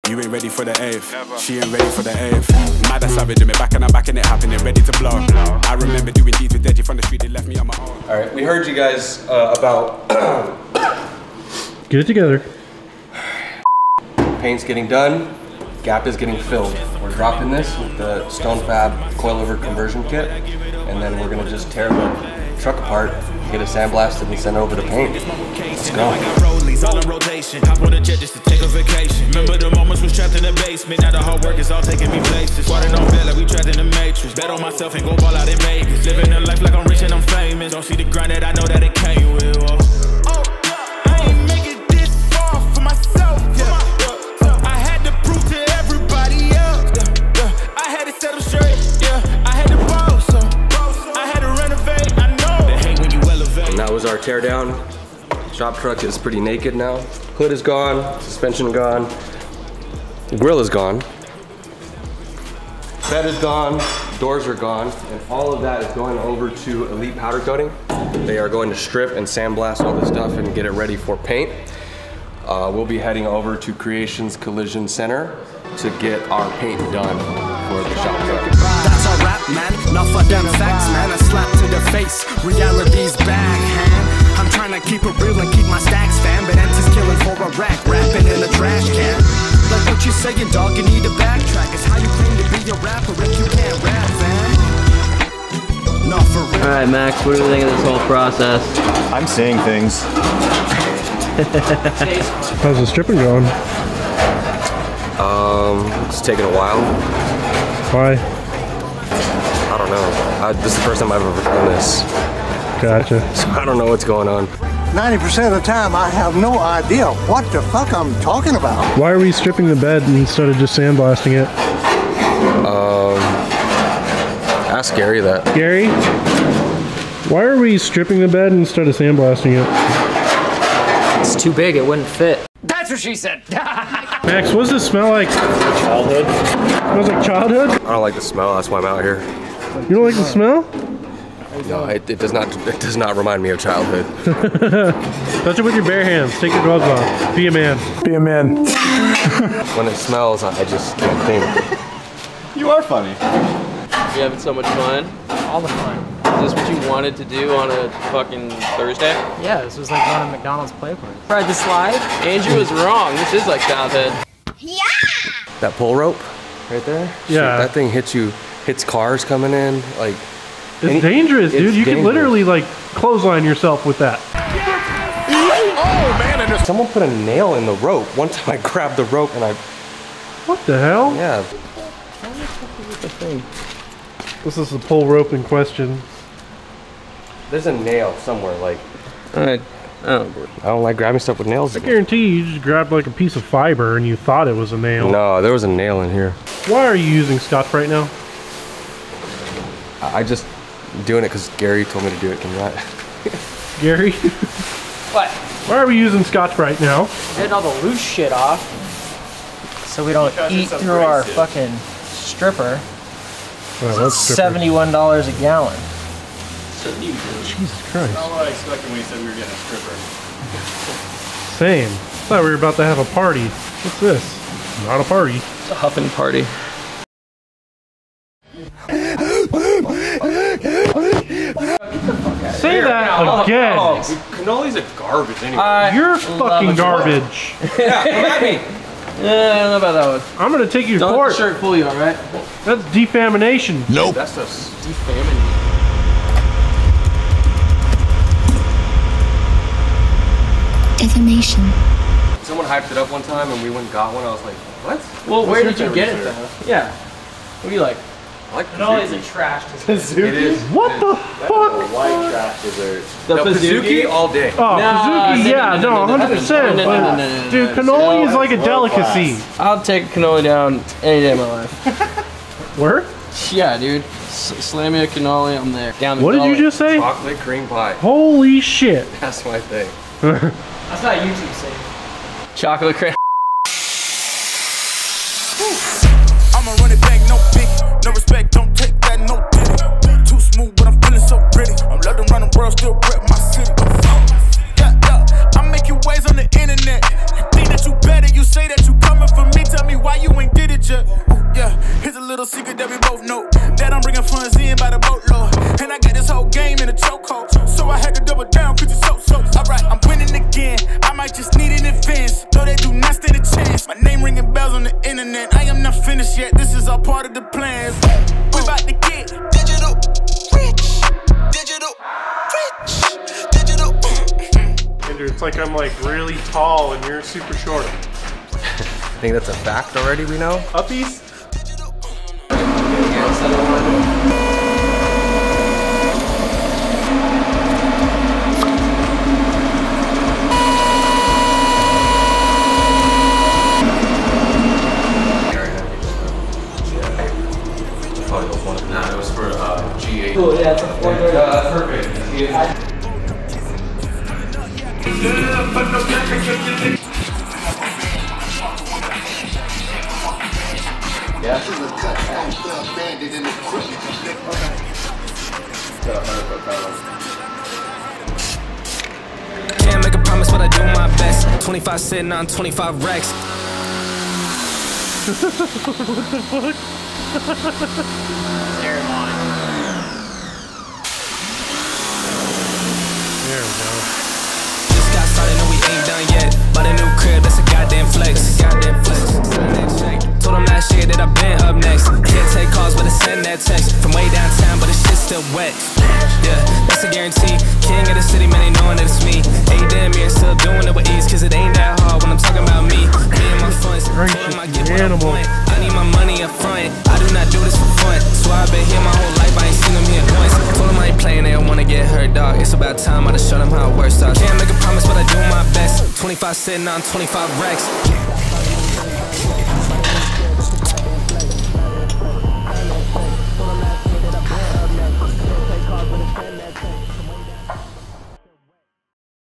You ain't ready for the eighth. She ain't ready for the eighth. Mad as savage, me back and I'm back and it happening, ready to blow. I remember doing deeds with Deji from the street, they left me on my own. Alright, we heard you guys about get it together. Paint's getting done, gap is getting filled. We're dropping this with the Stone Fab Coilover conversion kit, and then we're gonna just tear the truck apart, get it sandblasted, and send it over to paint. Let's go. All in rotation, hop on the jet just to take a vacation. Remember the moments was trapped in the basement. Now the hard work is all taking me places. Water on bed like we trapped in the matrix. Bet on myself and go ball out in Vegas. Living a life like I'm rich and I'm famous. Don't see the grind that I know that it came with. Oh, I ain't make it this far for myself. Yeah. I had to prove to everybody else. Yeah. I had to set them straight. Yeah, I had to boss. So I had to renovate. I know they hate when you elevate. And that was our tear down. Shop truck is pretty naked now. Hood is gone, suspension gone, grill is gone, bed is gone, doors are gone, and all of that is going over to Elite Powder Coating. They are going to strip and sandblast all this stuff and get it ready for paint. We'll be heading over to Creations Collision Center to get our paint done for the shop truck. That's a rap, man. Not for them facts, man. A slap to the face. Reality's back, hand. I'm trying to keep it real and keep my stacks, fam. But Ents is killing for a rack, rapping in a trash can. Like what you saying, dog, you need a backtrack. It's how you claim to be a rapper if you can't rap, fam. Not for real. Alright, Max, what do you think of this whole process? I'm seeing things. How's the stripping going? It's taking a while. Why? I don't know. This is the first time I've ever done this. Gotcha. So I don't know what's going on. 90% of the time, I have no idea what the fuck I'm talking about. Why are we stripping the bed instead of just sandblasting it? Ask Gary that. Gary? Why are we stripping the bed instead of sandblasting it? It's too big, it wouldn't fit. That's what she said. Max, what does this smell like? Childhood. Smells like childhood? I don't like the smell, that's why I'm out here. You don't like the smell? No, it does not remind me of childhood. Touch it with your bare hands. Take your gloves off. Be a man. Be a man. When it smells, I just can't think. You are funny. You're having so much fun. All the fun. Is this what you wanted to do on a fucking Thursday? Yeah, this was like going to McDonald's play party. Ride the slide? Andrew was wrong. This is like childhood. Yeah! That pull rope right there? Yeah. Shit, that thing hits cars coming in. Like, it's dangerous, dude. You can literally like clothesline yourself with that. Oh man, and someone put a nail in the rope. One time I grabbed the rope and I... What the hell? Yeah. This is the pull rope in question. There's a nail somewhere, like... I don't like grabbing stuff with nails. I guarantee you just grabbed like a piece of fiber and you thought it was a nail. No, there was a nail in here. Why are you using Scotch right now? I just doing it because Gary told me to do it. Can you not? Gary? What? Why are we using Scotch right now? Getting all the loose shit off so we don't eat through our fucking stripper. Well, $71 a gallon. Jesus Christ. Not what I expected when he said we were getting a stripper. Same. I thought we were about to have a party. What's this? Not a party. It's a huffing party. Say that again. Oh, cannoli's a garbage anyway. You're fucking garbage. Yeah, come at me. Yeah, I don't know about that one. I'm gonna take you to Don't court. let the shirt fool you, alright? That's defamation. Nope. That's just Defaming. Defamation. someone hyped it up one time and we went and got one. I was like, what? Well, where did you get it though? Yeah. What do you like? I like Cannoli is a trash dessert. It is. What the fuck? White trash dessert. The Pizookie all day. Oh, Pizookie, yeah, no, 100%. Dude, cannoli is like a delicacy. I'll take cannoli down any day of my life. Where? Yeah, dude. Slam me a cannoli, I'm there. Down the What did you just say? Chocolate cream pie. Holy shit. That's my thing. That's not YouTube safe. Chocolate cream. I'ma run it back, no pick, no respect, don't take that, no diddy. Too smooth, but I'm feeling so pretty. I'm loved around the world, still rep my city. Yeah, I make you waves on the internet. You think that you better, you say that you coming for me, tell me why. internet. I am not finished yet, this is all part of the plan. We about to get digital rich. Digital rich. Digital. Andrew, it's like I'm like really tall and you're super short. I think that's a fact already, we know. Uppies? Nah, it was for G8. Cool, yeah, it's a 430. That's perfect. Yeah. Can't make a promise, but I do my best. 25 sitting on 25 racks. What the fuck? There we go. Just got started, no we ain't done yet. But a new crib, that's a goddamn flex. Told them last year that I've been up next. Can't take calls, but I send that text from way downtown, but the shit's still wet. Yeah, that's a guarantee. King of the city, man, they knowing that it's me. Hey, damn, you're still doing it with ease, cause it ain't that hard when I'm talking about me. Me and my funds, told them I get what I want. I need my money up front. I do not do this for fun. So I've been here my whole life, I ain't seen them here once. Told them I ain't playing, they don't wanna get hurt, dog. It's about time I just show them how it works, dog. Can't make a promise, but I do my best. 25 sitting on 25 racks.